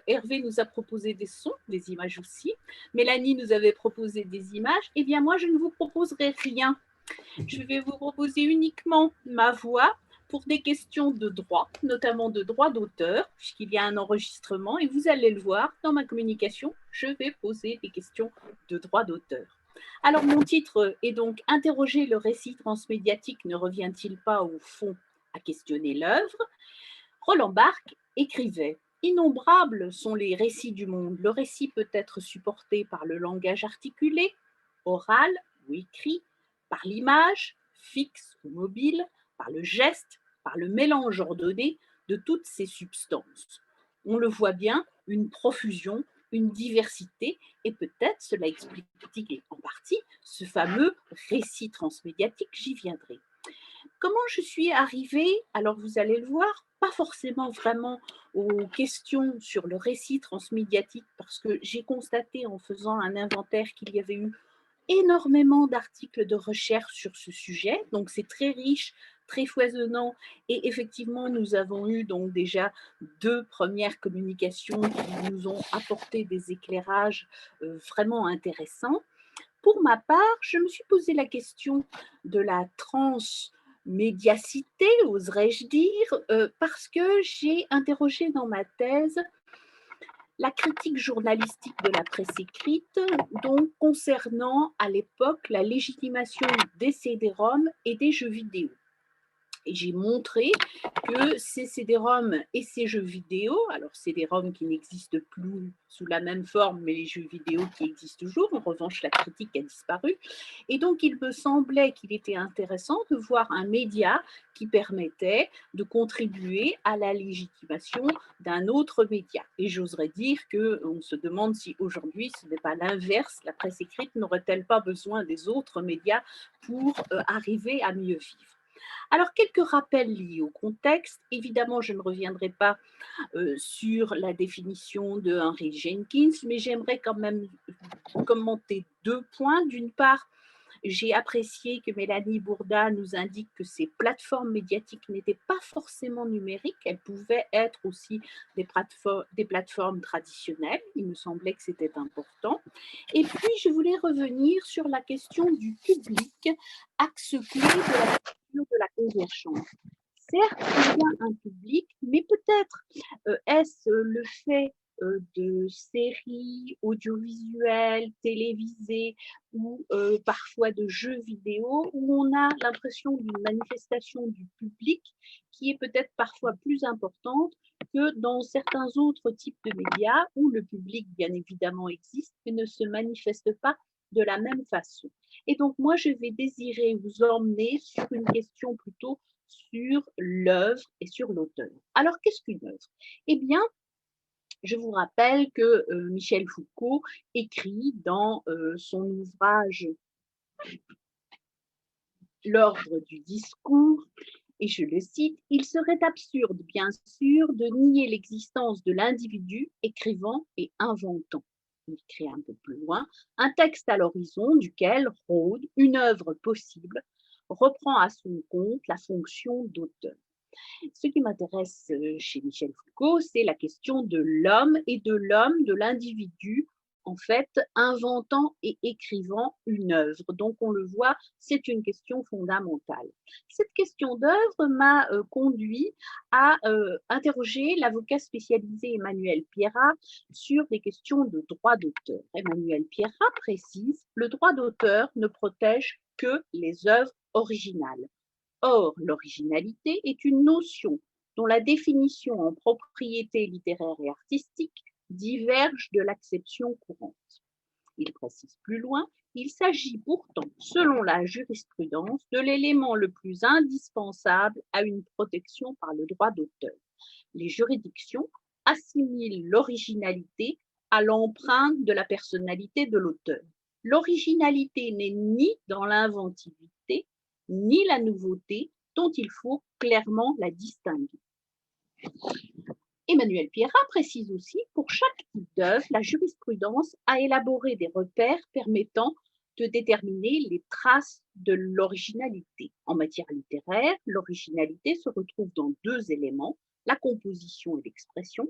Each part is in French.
Hervé nous a proposé des sons, des images aussi. Mélanie nous avait proposé des images. Eh bien, moi, je ne vous proposerai rien. Je vais vous proposer uniquement ma voix pour des questions de droit, notamment de droit d'auteur, puisqu'il y a un enregistrement et vous allez le voir dans ma communication, je vais poser des questions de droit d'auteur. Alors, mon titre est donc Interroger le récit transmédiatique ne revient-il pas au fond à questionner l'œuvre? Roland Barthes écrivait: Innombrables sont les récits du monde. Le récit peut être supporté par le langage articulé, oral ou écrit, par l'image, fixe ou mobile, par le geste, par le mélange ordonné de toutes ces substances. On le voit bien, une profusion, une diversité, et peut-être cela explique en partie ce fameux récit transmédiatique, j'y viendrai. Comment je suis arrivée? Alors vous allez le voir, pas forcément vraiment aux questions sur le récit transmédiatique, parce que j'ai constaté en faisant un inventaire qu'il y avait eu énormément d'articles de recherche sur ce sujet, donc c'est très riche, très foisonnant, et effectivement nous avons eu donc déjà 2 premières communications qui nous ont apporté des éclairages vraiment intéressants. Pour ma part, je me suis posé la question de la transmédiacité, oserais-je dire, parce que j'ai interrogé dans ma thèse la critique journalistique de la presse écrite, donc concernant à l'époque la légitimation des CD-ROM et des jeux vidéo. Et j'ai montré que ces CD-ROM et ces jeux vidéo, alors CD-ROM qui n'existent plus sous la même forme, mais les jeux vidéo qui existent toujours, en revanche la critique a disparu, et donc il me semblait qu'il était intéressant de voir un média qui permettait de contribuer à la légitimation d'un autre média. Et j'oserais dire qu'on se demande si aujourd'hui ce n'est pas l'inverse, la presse écrite n'aurait-elle pas besoin des autres médias pour arriver à mieux vivre. Alors, quelques rappels liés au contexte. Évidemment, je ne reviendrai pas sur la définition de Henry Jenkins, mais j'aimerais quand même commenter 2 points. D'une part, j'ai apprécié que Mélanie Bourda nous indique que ces plateformes médiatiques n'étaient pas forcément numériques, elles pouvaient être aussi des plateformes traditionnelles. Il me semblait que c'était important. Et puis, je voulais revenir sur la question du public, axe clé de la convergence. Certes, il y a un public, mais peut-être est-ce le fait de séries audiovisuelles, télévisées ou parfois de jeux vidéo où on a l'impression d'une manifestation du public qui est peut-être parfois plus importante que dans certains autres types de médias où le public, bien évidemment, existe mais ne se manifeste pas de la même façon. Et donc, moi, je vais désirer vous emmener sur une question plutôt sur l'œuvre et sur l'auteur. Alors, qu'est-ce qu'une œuvre? Eh bien, je vous rappelle que Michel Foucault écrit dans son ouvrage L'ordre du discours, et je le cite, il serait absurde, bien sûr, de nier l'existence de l'individu écrivant et inventant. Il écrit un peu plus loin, un texte à l'horizon duquel rôde une œuvre possible, reprend à son compte la fonction d'auteur. Ce qui m'intéresse chez Michel Foucault, c'est la question de l'homme et de l'homme, de l'individu, en fait, inventant et écrivant une œuvre. Donc, on le voit, c'est une question fondamentale. Cette question d'œuvre m'a conduit à interroger l'avocat spécialisé Emmanuel Pierrat sur des questions de droit d'auteur. Emmanuel Pierrat précise, le droit d'auteur ne protège que les œuvres originales. Or, l'originalité est une notion dont la définition en propriété littéraire et artistique diverge de l'acception courante. Il précise plus loin, il s'agit pourtant, selon la jurisprudence, de l'élément le plus indispensable à une protection par le droit d'auteur. Les juridictions assimilent l'originalité à l'empreinte de la personnalité de l'auteur. L'originalité n'est ni dans l'inventivité, ni la nouveauté, dont il faut clairement la distinguer. Emmanuel Pierrat précise aussi, pour chaque type d'œuvre, la jurisprudence a élaboré des repères permettant de déterminer les traces de l'originalité. En matière littéraire, l'originalité se retrouve dans 2 éléments, la composition et l'expression.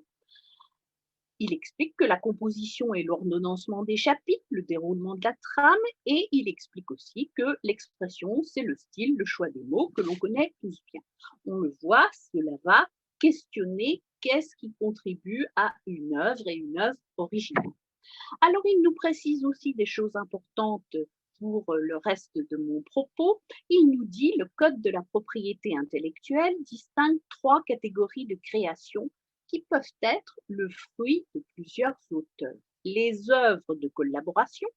Il explique que la composition est l'ordonnancement des chapitres, le déroulement de la trame, et il explique aussi que l'expression, c'est le style, le choix des mots que l'on connaît tous bien. On le voit, cela va questionner qu'est-ce qui contribue à une œuvre et une œuvre originale. Alors, il nous précise aussi des choses importantes pour le reste de mon propos. Il nous dit le Code de la propriété intellectuelle distingue trois catégories de création qui peuvent être le fruit de plusieurs auteurs. Les œuvres de collaboration,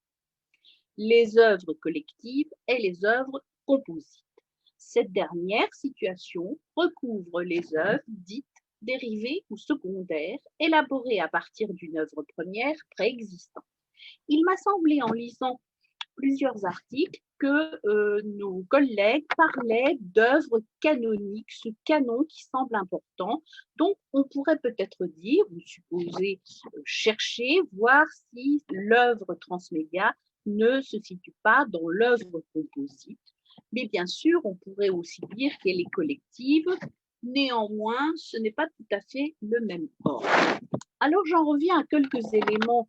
les œuvres collectives et les œuvres composites. Cette dernière situation recouvre les œuvres dites dérivées ou secondaires, élaborées à partir d'une œuvre première préexistante. Il m'a semblé, en lisant plusieurs articles, que nos collègues parlaient d'œuvres canoniques, ce canon qui semble important. Donc, on pourrait peut-être dire ou supposer, chercher, voir si l'œuvre transmédia ne se situe pas dans l'œuvre composite. Mais bien sûr, on pourrait aussi dire qu'elle est collective. Néanmoins, ce n'est pas tout à fait le même ordre. Alors, j'en reviens à quelques éléments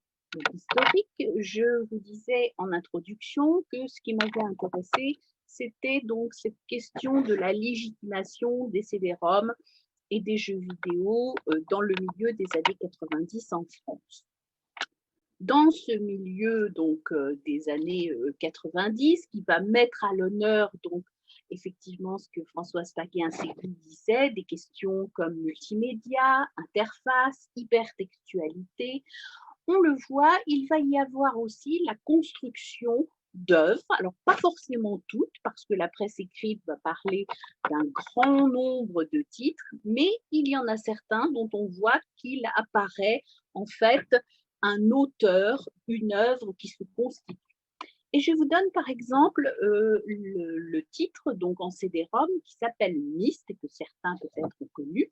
historiques. Je vous disais en introduction que ce qui m'avait intéressé, c'était donc cette question de la légitimation des CD-ROM et des jeux vidéo dans le milieu des années 90 en France. Dans ce milieu donc des années 90, qui va mettre à l'honneur donc effectivement ce que Françoise Paquet-Insécu disait, des questions comme multimédia, interface, hypertextualité. On le voit, il va y avoir aussi la construction d'œuvres, alors pas forcément toutes, parce que la presse écrite va parler d'un grand nombre de titres, mais il y en a certains dont on voit qu'il apparaît en fait un auteur, une œuvre qui se constitue. Et je vous donne par exemple le titre donc en CD-ROM qui s'appelle Myst et que certains peut-être ont connu.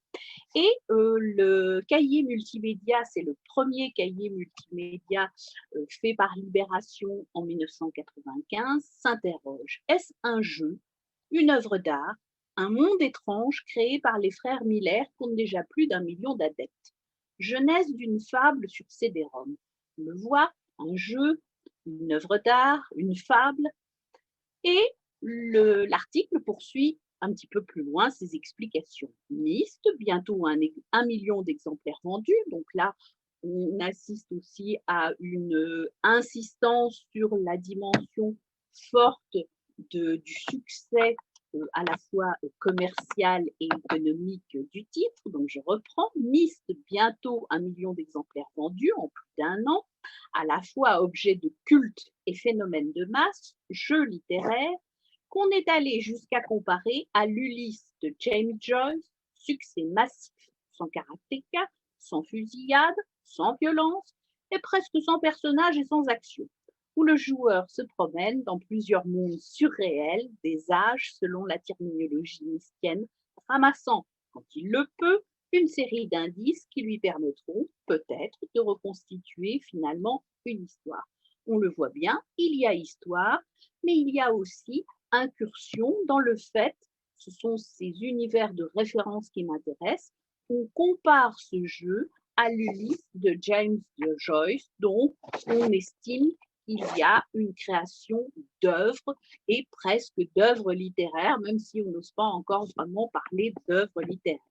Et le cahier multimédia, c'est le premier cahier multimédia fait par Libération en 1995, s'interroge. Est-ce un jeu, une œuvre d'art, un monde étrange créé par les frères Miller compte déjà plus d'1 million d'adeptes? Genèse d'une fable sur CD-ROM. On le voit, un jeu, une œuvre d'art, une fable. Et l'article poursuit un petit peu plus loin ses explications. Myst, bientôt 1 million d'exemplaires vendus. Donc là, on assiste aussi à une insistance sur la dimension forte du succès à la fois commercial et économique du titre. Donc je reprends, Myst, bientôt 1 million d'exemplaires vendus en plus d'1 an, à la fois objet de culte et phénomène de masse, jeu littéraire, qu'on est allé jusqu'à comparer à l'Ulysse de James Joyce, succès massif, sans karatéka, sans fusillade, sans violence, et presque sans personnages et sans action, où le joueur se promène dans plusieurs mondes surréels, des âges selon la terminologie mystienne, ramassant, quand il le peut, une série d'indices qui lui permettront peut-être de reconstituer finalement une histoire. On le voit bien, il y a histoire, mais il y a aussi incursion dans le fait, ce sont ces univers de référence qui m'intéressent, on compare ce jeu à l'Ulysse de James Joyce, dont on estime qu'il y a une création d'œuvres et presque d'œuvres littéraires, même si on n'ose pas encore vraiment parler d'œuvres littéraires.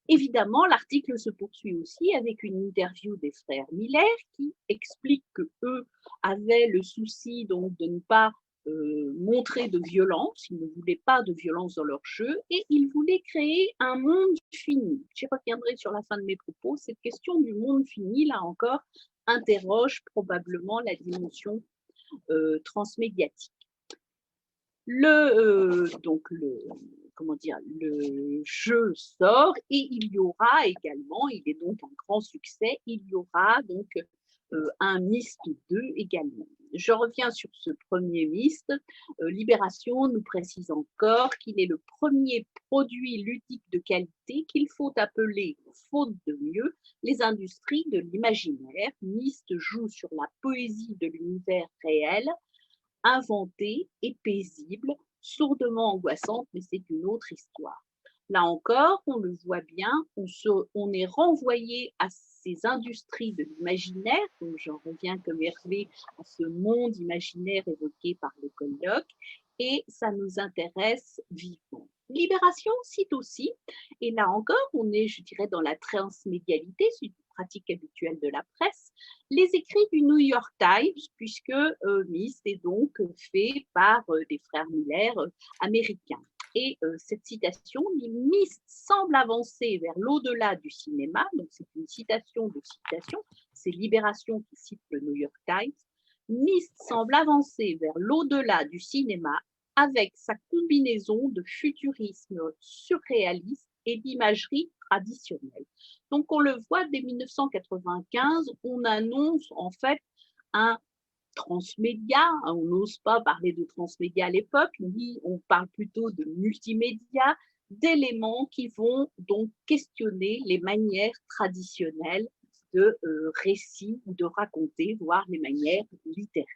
Évidemment, l'article se poursuit aussi avec une interview des frères Miller qui expliquent qu'eux avaient le souci donc de ne pas montrer de violence, ils ne voulaient pas de violence dans leur jeu et ils voulaient créer un monde fini. J'y reviendrai sur la fin de mes propos. Cette question du monde fini, là encore, interroge probablement la dimension transmédiatique. Comment dire, le jeu sort et il y aura également, il est donc un grand succès, il y aura donc un Myst 2 également. Je reviens sur ce premier Myst. Libération nous précise encore qu'il est le premier produit ludique de qualité qu'il faut appeler, faute de mieux, les industries de l'imaginaire. Myst joue sur la poésie de l'univers réel, inventée et paisible, sourdement angoissante, mais c'est une autre histoire. Là encore, on le voit bien, on est renvoyé à ces industries de l'imaginaire, donc j'en reviens comme Hervé à ce monde imaginaire évoqué par le colloque, et ça nous intéresse vivement. Libération cite aussi, et là encore, on est, je dirais, dans la transmédialité, c'est une pratique habituelle de la presse, les écrits du New York Times, puisque Myst est donc fait par des frères Miller américains. Et cette citation dit Myst semble avancer vers l'au-delà du cinéma, donc c'est une citation de citation, c'est Libération qui cite le New York Times. Myst semble avancer vers l'au-delà du cinéma avec sa combinaison de futurisme surréaliste et d'imagerie traditionnelle. Donc on le voit dès 1995, on annonce en fait un transmédia, on n'ose pas parler de transmédia à l'époque, ni on parle plutôt de multimédia, d'éléments qui vont donc questionner les manières traditionnelles de récit ou de raconter, voire les manières littéraires.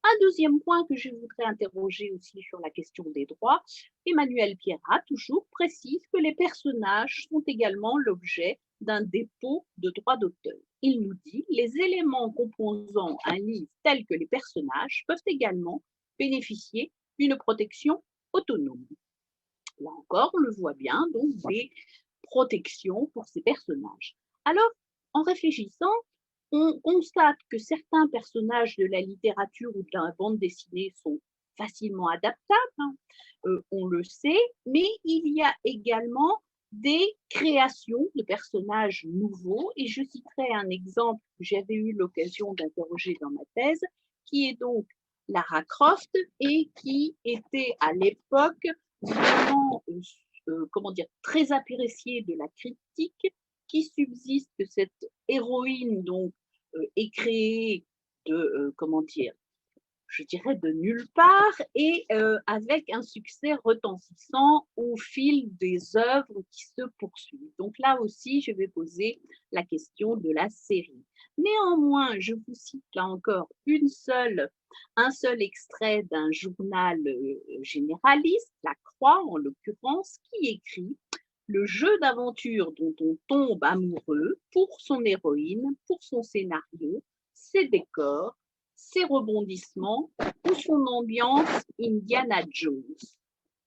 Un deuxième point que je voudrais interroger aussi sur la question des droits, Emmanuel Pierrat, toujours, précise que les personnages sont également l'objet d'un dépôt de droits d'auteur. Il nous dit les éléments composant un livre tels que les personnages peuvent également bénéficier d'une protection autonome. Là encore, on le voit bien, donc des protections pour ces personnages. Alors, en réfléchissant, on constate que certains personnages de la littérature ou de la bande dessinée sont facilement adaptables, hein, on le sait, mais il y a également des créations de personnages nouveaux, et je citerai un exemple que j'avais eu l'occasion d'interroger dans ma thèse, qui est donc Lara Croft, et qui était à l'époque vraiment comment dire, très appréciée de la critique, qui subsiste que cette héroïne donc est créée de comment dire, je dirais de nulle part, et avec un succès retentissant au fil des œuvres qui se poursuivent. Donc là aussi, je vais poser la question de la série. Néanmoins, je vous cite là encore un seul extrait d'un journal généraliste, La Croix en l'occurrence, qui écrit le jeu d'aventure dont on tombe amoureux pour son héroïne, pour son scénario, ses décors, ses rebondissements ou son ambiance Indiana Jones.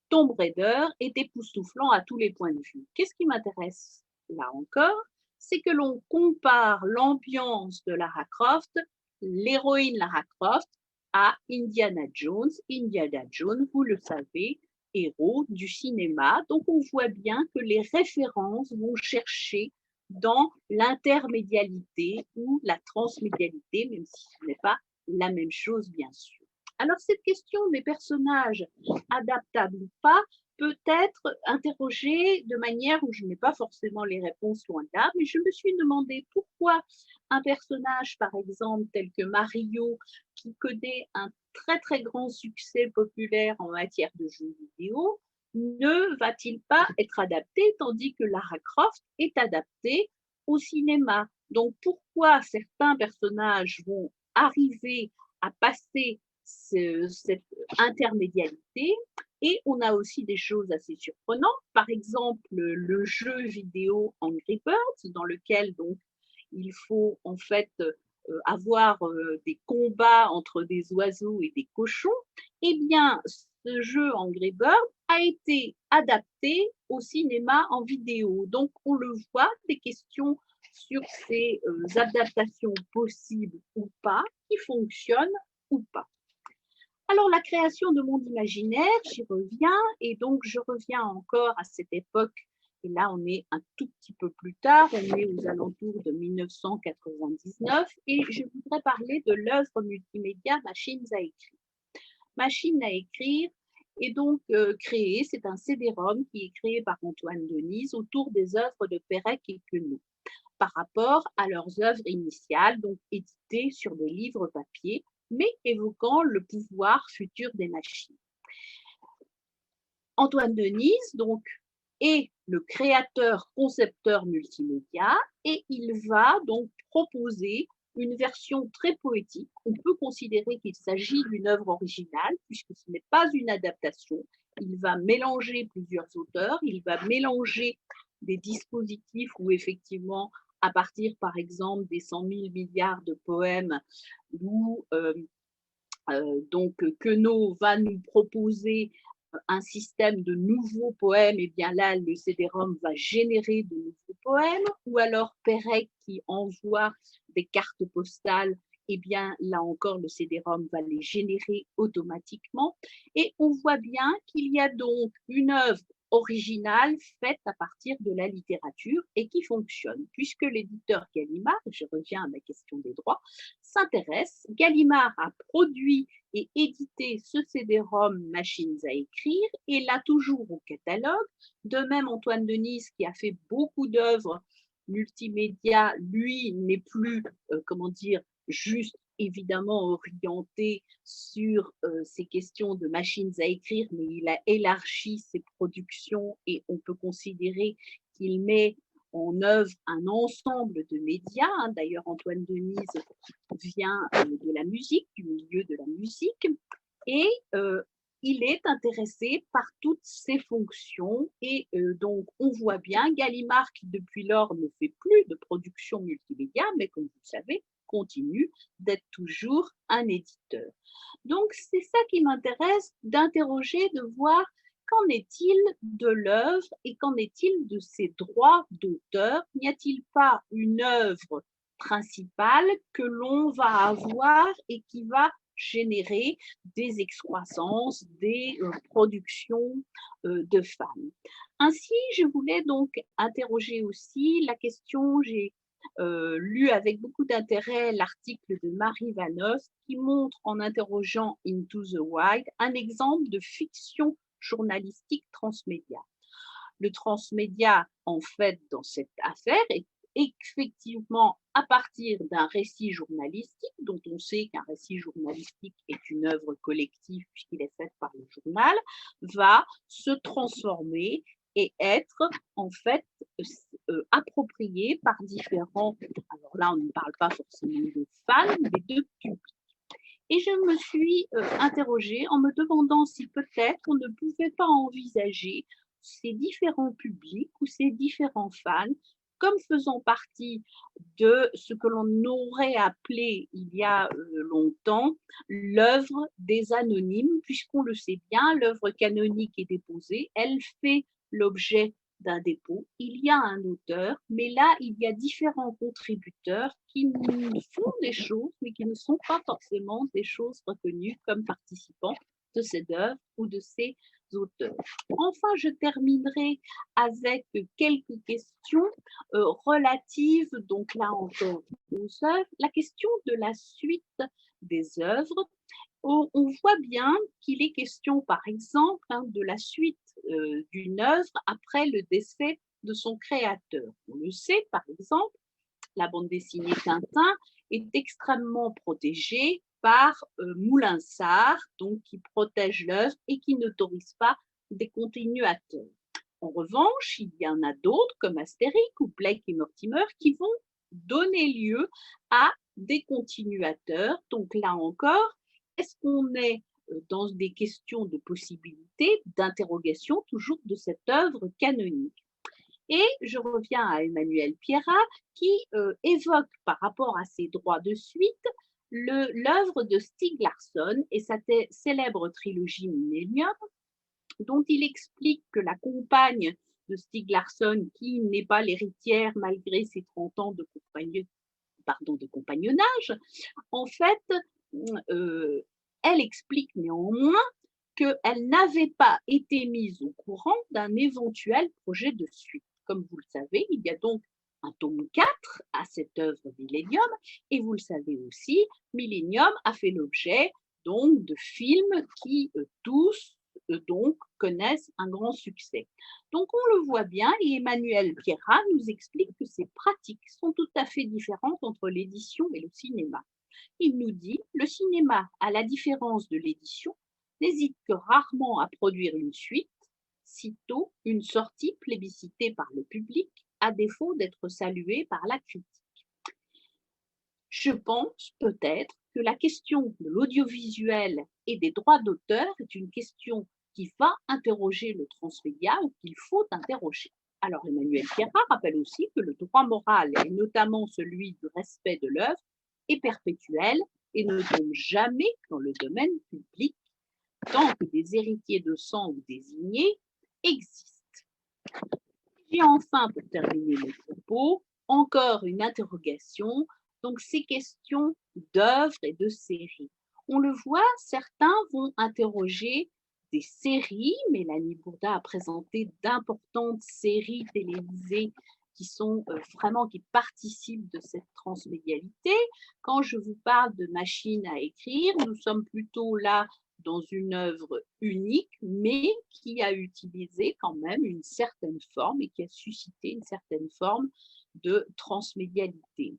Tomb Raider est époustouflant à tous les points de vue. Qu'est-ce qui m'intéresse là encore? C'est que l'on compare l'ambiance de Lara Croft, l'héroïne Lara Croft, à Indiana Jones. Indiana Jones, vous le savez, héros du cinéma. Donc on voit bien que les références vont chercher dans l'intermédialité ou la transmédialité, même si ce n'est pas la même chose, bien sûr. Alors, cette question des personnages adaptables ou pas peut être interrogée de manière où je n'ai pas forcément les réponses loin de là, mais je me suis demandé pourquoi un personnage, par exemple, tel que Mario, qui connaît un très très grand succès populaire en matière de jeux vidéo, ne va-t-il pas être adapté, tandis que Lara Croft est adaptée au cinéma. Donc, pourquoi certains personnages vont arriver à passer cette intermédialité, et on a aussi des choses assez surprenantes, par exemple le jeu vidéo Angry Birds, dans lequel donc il faut en fait avoir des combats entre des oiseaux et des cochons. Eh bien, ce jeu Angry Birds a été adapté au cinéma en vidéo. Donc, on le voit, des questions sur ces adaptations possibles ou pas, qui fonctionnent ou pas. Alors, la création de monde imaginaire, j'y reviens, et donc je reviens encore à cette époque, et là on est un tout petit peu plus tard, on est aux alentours de 1999, et je voudrais parler de l'œuvre multimédia Machines à écrire. Machine à écrire est donc créée, c'est un CD-ROM qui est créé par Antoine Denise autour des œuvres de Pérec et Queneau, par rapport à leurs œuvres initiales, donc éditées sur des livres papier, mais évoquant le pouvoir futur des machines. Antoine Denise, donc, est le créateur, concepteur multimédia, et il va donc proposer une version très poétique. On peut considérer qu'il s'agit d'une œuvre originale, puisque ce n'est pas une adaptation. Il va mélanger plusieurs auteurs, il va mélanger des dispositifs où effectivement à partir, par exemple, des 100 000 milliards de poèmes où donc Queneau va nous proposer un système de nouveaux poèmes, et bien là, le CD-ROM va générer de nouveaux poèmes, ou alors Perec qui envoie des cartes postales, et bien là encore, le CD-ROM va les générer automatiquement. Et on voit bien qu'il y a donc une œuvre originale faite à partir de la littérature et qui fonctionne, puisque l'éditeur Gallimard, je reviens à ma question des droits, s'intéresse. Gallimard a produit et édité ce CD-ROM Machines à écrire et l'a toujours au catalogue. De même, Antoine Denis, qui a fait beaucoup d'œuvres multimédia, lui n'est plus, comment dire, juste évidemment orienté sur ces questions de machines à écrire, mais il a élargi ses productions et on peut considérer qu'il met en œuvre un ensemble de médias. D'ailleurs, Antoine Denise vient de la musique, du milieu de la musique, et il est intéressé par toutes ces fonctions. Et donc, on voit bien Gallimard, qui depuis lors ne fait plus de production multimédia, mais comme vous le savez, continue d'être toujours un éditeur. Donc, c'est ça qui m'intéresse d'interroger, de voir qu'en est-il de l'œuvre et qu'en est-il de ses droits d'auteur? N'y a-t-il pas une œuvre principale que l'on va avoir et qui va générer des excroissances, des productions de femmes? Ainsi, je voulais donc interroger aussi la question, j'ai lu avec beaucoup d'intérêt l'article de Marie Vanoss qui montre, en interrogeant Into the Wild, un exemple de fiction journalistique transmédia. Le transmédia, en fait, dans cette affaire, est effectivement à partir d'un récit journalistique, dont on sait qu'un récit journalistique est une œuvre collective puisqu'il est fait par le journal, va se transformer et être en fait approprié par différents, alors là on ne parle pas forcément de fans, mais de publics. Et je me suis interrogée en me demandant si peut-être on ne pouvait pas envisager ces différents publics ou ces différents fans comme faisant partie de ce que l'on aurait appelé il y a longtemps l'œuvre des anonymes, puisqu'on le sait bien, l'œuvre canonique est déposée, elle fait l'objet d'un dépôt, il y a un auteur, mais là, il y a différents contributeurs qui font des choses, mais qui ne sont pas forcément des choses reconnues comme participants de cette œuvre ou de ces auteurs. Enfin, je terminerai avec quelques questions relatives, donc là encore, aux œuvres. La question de la suite des œuvres. On voit bien qu'il est question, par exemple, de la suite d'une œuvre après le décès de son créateur. On le sait, par exemple, la bande dessinée Tintin est extrêmement protégée par Moulinsart, donc qui protège l'œuvre et qui n'autorise pas des continuateurs. En revanche, il y en a d'autres, comme Astérix ou Blake et Mortimer, qui vont donner lieu à des continuateurs. Donc là encore, est-ce qu'on est dans des questions de possibilité, d'interrogation toujours de cette œuvre canonique? Et je reviens à Emmanuel Pierrat qui évoque par rapport à ses droits de suite l'œuvre de Stieg Larsson et sa célèbre trilogie Millennium, dont il explique que la compagne de Stieg Larsson, qui n'est pas l'héritière malgré ses 30 ans de compagnonnage, en fait, elle explique néanmoins qu'elle n'avait pas été mise au courant d'un éventuel projet de suite. Comme vous le savez, il y a donc un tome 4 à cette œuvre Millennium, et vous le savez aussi, Millennium a fait l'objet donc de films qui tous donc connaissent un grand succès. Donc on le voit bien, et Emmanuel Pierrat nous explique que ces pratiques sont tout à fait différentes entre l'édition et le cinéma. Il nous dit, le cinéma, à la différence de l'édition, n'hésite que rarement à produire une suite, sitôt une sortie plébiscitée par le public, à défaut d'être saluée par la critique. Je pense peut-être que la question de l'audiovisuel et des droits d'auteur est une question qui va interroger le transmédia ou qu'il faut interroger. Alors Emmanuel Pierrat rappelle aussi que le droit moral, et notamment celui du respect de l'œuvre, est perpétuel et ne tombe jamais dans le domaine public tant que des héritiers de sang ou désignés existent. J'ai enfin, pour terminer mon propos, encore une interrogation, donc ces questions d'œuvres et de séries. On le voit, certains vont interroger des séries. Mélanie Bourda a présenté d'importantes séries télévisées qui sont vraiment, qui participent de cette transmédialité. Quand je vous parle de machine à écrire, nous sommes plutôt là dans une œuvre unique, mais qui a utilisé quand même une certaine forme et qui a suscité une certaine forme de transmédialité.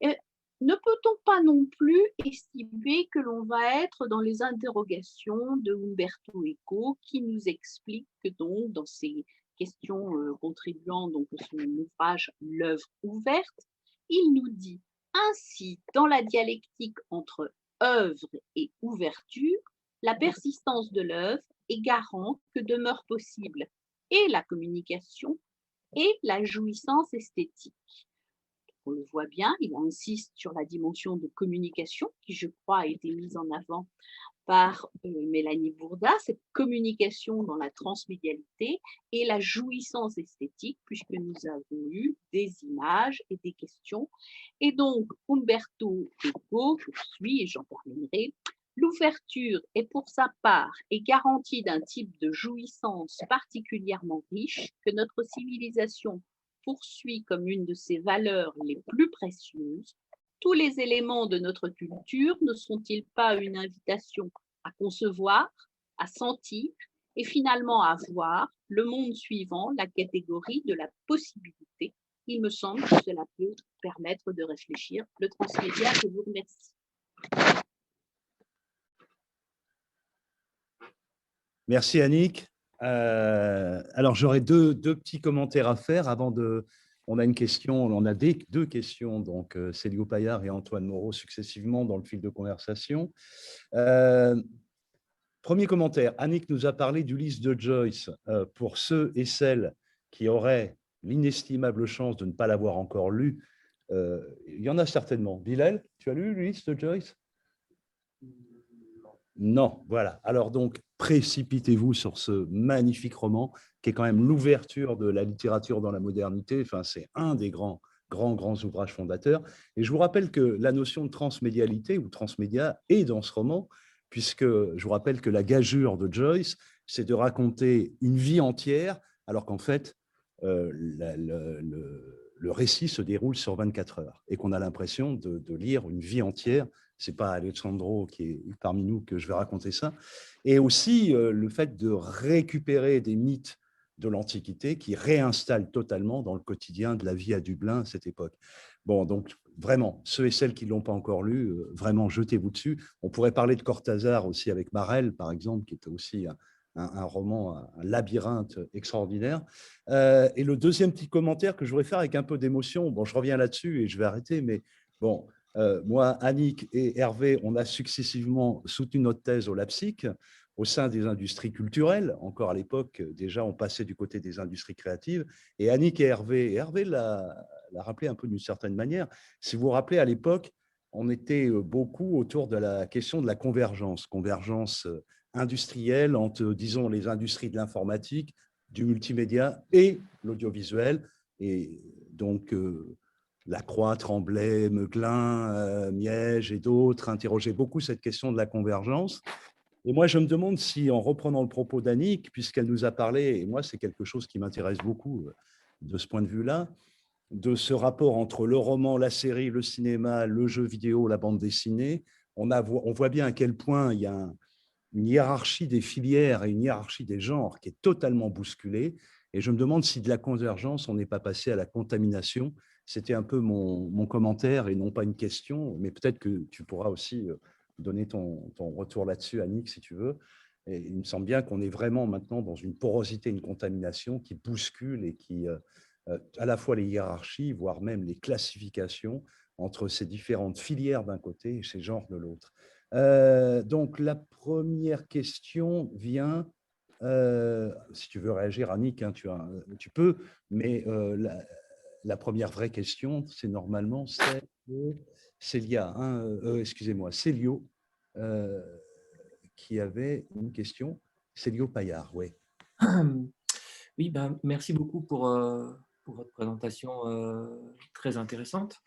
Et ne peut-on pas non plus estimer que l'on va être dans les interrogations de Umberto Eco, qui nous explique que donc dans ces questions contribuant donc à son ouvrage L'œuvre ouverte, il nous dit ainsi dans la dialectique entre œuvre et ouverture, la persistance de l'œuvre est garant que demeure possible et la communication et la jouissance esthétique. On le voit bien, il insiste sur la dimension de communication qui, je crois, a été mise en avant par Mélanie Bourda, cette communication dans la transmédialité et la jouissance esthétique, puisque nous avons eu des images et des questions. Et donc, Umberto Eco poursuit, et j'en terminerai, l'ouverture est pour sa part et garantie d'un type de jouissance particulièrement riche que notre civilisation poursuit comme une de ses valeurs les plus précieuses. Tous les éléments de notre culture ne sont-ils pas une invitation à concevoir, à sentir et finalement à voir le monde suivant la catégorie de la possibilité? Il me semble que cela peut permettre de réfléchir. Le transmédia, je vous remercie. Merci Annick. Alors j'aurais deux petits commentaires à faire avant de. On a une question, on a deux questions, donc Célio Paillard et Antoine Moreau successivement dans le fil de conversation. Premier commentaire, Annick nous a parlé d'Ulysse de Joyce. Pour ceux et celles qui auraient l'inestimable chance de ne pas l'avoir encore lu, il y en a certainement. Bilal, tu as lu Ulysse de Joyce? Non, voilà. Alors donc, précipitez-vous sur ce magnifique roman qui est quand même l'ouverture de la littérature dans la modernité. Enfin, c'est un des grands ouvrages fondateurs. Et je vous rappelle que la notion de transmédialité ou transmédia est dans ce roman, puisque je vous rappelle que la gageure de Joyce, c'est de raconter une vie entière, alors qu'en fait, le récit se déroule sur 24 heures et qu'on a l'impression de lire une vie entière. Ce n'est pas Alessandro qui est parmi nous que je vais raconter ça. Et aussi le fait de récupérer des mythes de l'Antiquité qui réinstallent totalement dans le quotidien de la vie à Dublin à cette époque. Bon, donc vraiment, ceux et celles qui ne l'ont pas encore lu, vraiment, jetez-vous dessus. On pourrait parler de Cortázar aussi avec Marel, par exemple, qui était aussi un roman, un labyrinthe extraordinaire. Et le deuxième petit commentaire que je voudrais faire avec un peu d'émotion, bon, je reviens là-dessus et je vais arrêter, mais bon, moi, Annick et Hervé, on a successivement soutenu notre thèse au LAPSIC au sein des industries culturelles. Encore à l'époque, déjà, on passait du côté des industries créatives. Et Annick et Hervé l'a rappelé un peu d'une certaine manière. Si vous vous rappelez, à l'époque, on était beaucoup autour de la question de la convergence industrielle entre, disons, les industries de l'informatique, du multimédia et l'audiovisuel. Et donc, Lacroix, Tremblay, Meuglin, Miège et d'autres interrogeaient beaucoup cette question de la convergence. Et moi, je me demande si, en reprenant le propos d'Annick, puisqu'elle nous a parlé, et moi, c'est quelque chose qui m'intéresse beaucoup de ce point de vue-là, de ce rapport entre le roman, la série, le cinéma, le jeu vidéo, la bande dessinée, on voit bien à quel point il y a une hiérarchie des filières et une hiérarchie des genres qui est totalement bousculée. Et je me demande si de la convergence, on n'est pas passé à la contamination. C'était un peu mon commentaire et non pas une question, mais peut-être que tu pourras aussi donner ton retour là-dessus, Annick, si tu veux. Et il me semble bien qu'on est vraiment maintenant dans une porosité, une contamination qui bouscule et qui, à la fois les hiérarchies, voire même les classifications entre ces différentes filières d'un côté et ces genres de l'autre. Donc, la première question vient Si tu veux réagir, Annick, hein, tu peux, mais la première vraie question, c'est normalement Célia, hein, excusez-moi, Célio, euh, qui avait une question. Célio Paillard, oui. Oui, ben, merci beaucoup pour votre présentation très intéressante.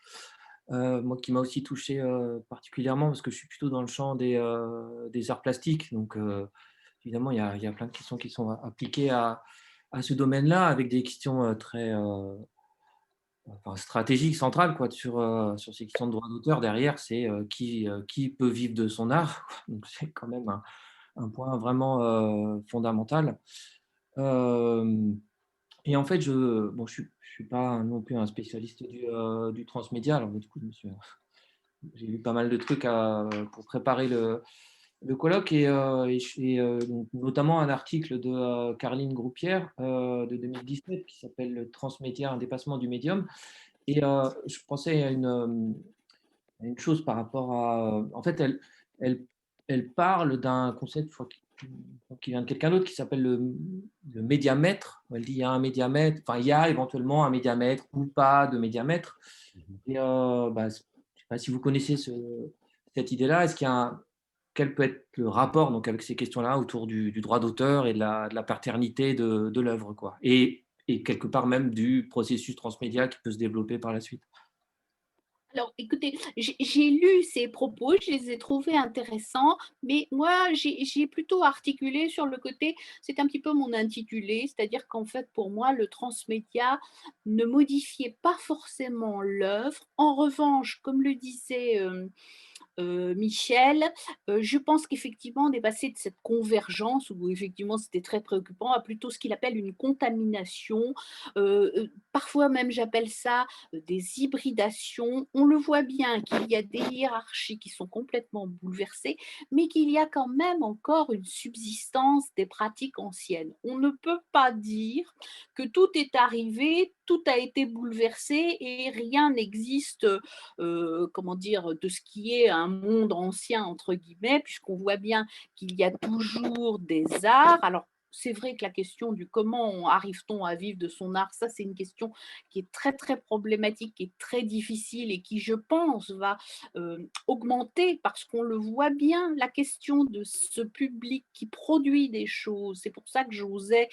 Moi qui m'a aussi touché particulièrement parce que je suis plutôt dans le champ des arts plastiques. Donc, évidemment, il y a plein de questions qui sont appliquées à ce domaine-là avec des questions très enfin, stratégiques, centrales quoi, sur ces questions de droit d'auteur. Derrière, c'est qui peut vivre de son art. Donc, c'est quand même un point vraiment fondamental. Euh, Et en fait, je suis pas non plus un spécialiste du transmédia. Alors, du coup, j'ai lu pas mal de trucs pour préparer le colloque donc, notamment un article de Caroline Groupière de 2017 qui s'appelle Le transmédia, un dépassement du médium. Et je pensais à une chose par rapport à. En fait, elle, elle parle d'un concept, je crois, qui vient de quelqu'un d'autre, qui s'appelle le médiamètre. Elle dit il y a un médiamètre, enfin, il y a éventuellement un médiamètre ou pas de médiamètre. Et bah, je ne sais pas si vous connaissez cette idée-là. Est-ce qu'il y a quel peut être le rapport donc, avec ces questions-là autour du droit d'auteur et de la paternité de l'œuvre, quoi. Et quelque part même du processus transmédia qui peut se développer par la suite. Alors, écoutez, j'ai lu ces propos, je les ai trouvés intéressants, mais moi, j'ai plutôt articulé sur le côté, c'est un petit peu mon intitulé, c'est-à-dire qu'en fait, pour moi, le transmédia ne modifiait pas forcément l'œuvre. En revanche, comme le disait Michel, je pense qu'effectivement, on est passé de cette convergence où effectivement c'était très préoccupant à plutôt ce qu'il appelle une contamination. Parfois même, j'appelle ça des hybridations. On le voit bien qu'il y a des hiérarchies qui sont complètement bouleversées, mais qu'il y a quand même encore une subsistance des pratiques anciennes. On ne peut pas dire que tout est arrivé, tout a été bouleversé et rien n'existe comment dire, de ce qui est un monde ancien, entre guillemets, puisqu'on voit bien qu'il y a toujours des arts. Alors, c'est vrai que la question du comment arrive-t-on à vivre de son art, ça c'est une question qui est très très problématique, qui est très difficile et qui je pense va augmenter parce qu'on le voit bien, la question de ce public qui produit des choses. C'est pour ça que j'osais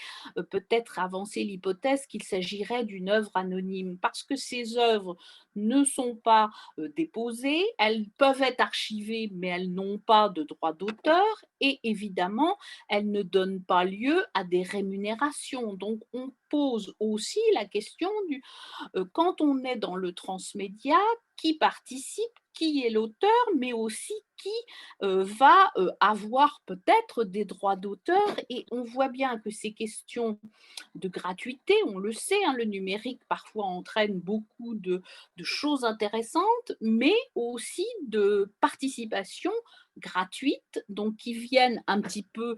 peut-être avancer l'hypothèse qu'il s'agirait d'une œuvre anonyme parce que ces œuvres ne sont pas déposées, elles peuvent être archivées, mais elles n'ont pas de droit d'auteur et évidemment, elles ne donnent pas lieu à des rémunérations. Donc, on pose aussi la question du quand on est dans le transmédia, qui participe, qui est l'auteur, mais aussi qui va avoir peut-être des droits d'auteur. Et on voit bien que ces questions de gratuité, on le sait, hein, le numérique parfois entraîne beaucoup de choses intéressantes, mais aussi de participation gratuite, donc qui viennent un petit peu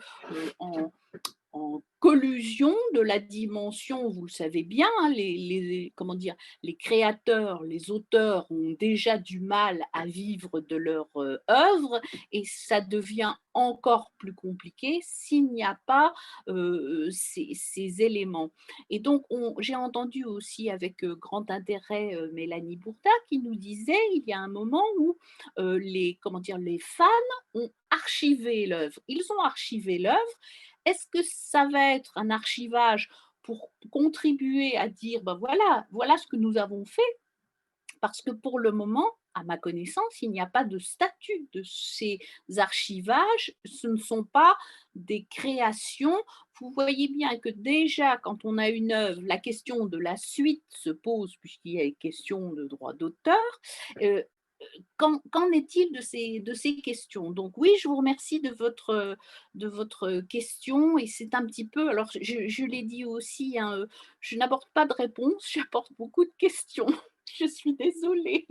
en collusion de la dimension, vous le savez bien, hein, comment dire, les créateurs, les auteurs ont déjà du mal à vivre de leur œuvre et ça devient encore plus compliqué s'il n'y a pas ces éléments. Et donc, j'ai entendu aussi avec grand intérêt Mélanie Bourda qui nous disait il y a un moment où comment dire, les fans ont archivé l'œuvre. Ils ont archivé l'œuvre. Est-ce que ça va être un archivage pour contribuer à dire, ben voilà, voilà ce que nous avons fait? Parce que pour le moment, à ma connaissance, il n'y a pas de statut de ces archivages. Ce ne sont pas des créations. Vous voyez bien que déjà, quand on a une œuvre, la question de la suite se pose puisqu'il y a une question de droit d'auteur. Euh, Qu'en est-il de ces questions? Donc oui, je vous remercie de votre question et c'est un petit peu, alors je l'ai dit aussi, hein, je n'apporte pas de réponse, j'apporte beaucoup de questions. Je suis désolée.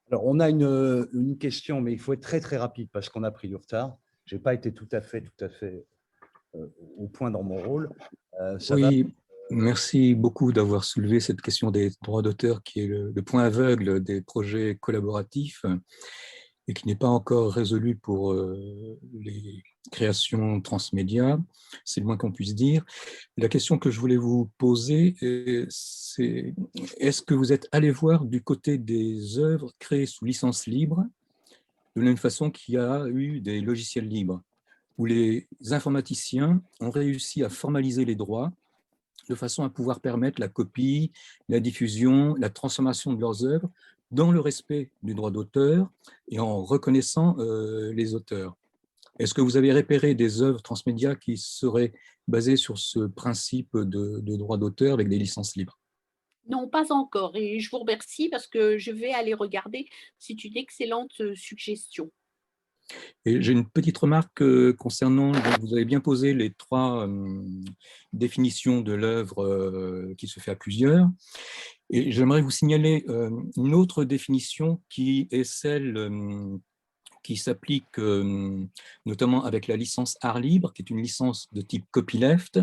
Alors, on a une question, mais il faut être très, très rapide parce qu'on a pris du retard. Je n'ai pas été tout à fait au point dans mon rôle. Oui, merci beaucoup d'avoir soulevé cette question des droits d'auteur qui est le point aveugle des projets collaboratifs et qui n'est pas encore résolu pour les création transmédia, c'est le moins qu'on puisse dire. La question que je voulais vous poser, c'est est-ce que vous êtes allé voir du côté des œuvres créées sous licence libre, de la même façon qu'il y a eu des logiciels libres, où les informaticiens ont réussi à formaliser les droits de façon à pouvoir permettre la copie, la diffusion, la transformation de leurs œuvres dans le respect du droit d'auteur et en reconnaissant les auteurs. Est-ce que vous avez repéré des œuvres transmédia qui seraient basées sur ce principe de droit d'auteur avec des licences libres? Non, pas encore. Et je vous remercie parce que je vais aller regarder. C'est une excellente suggestion. Et j'ai une petite remarque concernant, vous avez bien posé les trois définitions de l'œuvre qui se fait à plusieurs. Et j'aimerais vous signaler une autre définition qui est celle qui s'applique notamment avec la licence art libre, qui est une licence de type copyleft,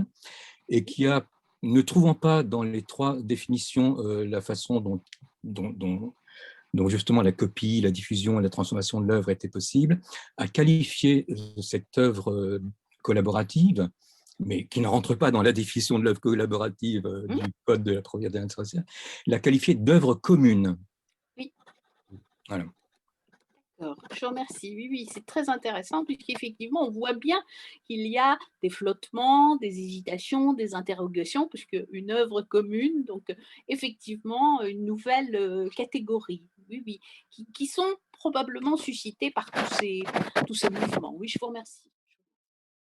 et qui a, ne trouvant pas dans les trois définitions la façon dont justement la copie, la diffusion et la transformation de l'œuvre étaient possibles, a qualifié cette œuvre collaborative, mais qui ne rentre pas dans la définition de l'œuvre collaborative du Code de la propriété intellectuelle, l'a qualifiée d'œuvre commune. Oui. Voilà. Je vous remercie. Oui, oui, c'est très intéressant puisqu'effectivement, on voit bien qu'il y a des flottements, des hésitations, des interrogations, puisque une œuvre commune, donc effectivement, une nouvelle catégorie, oui, oui, qui sont probablement suscitées par tous ces mouvements. Oui, je vous remercie.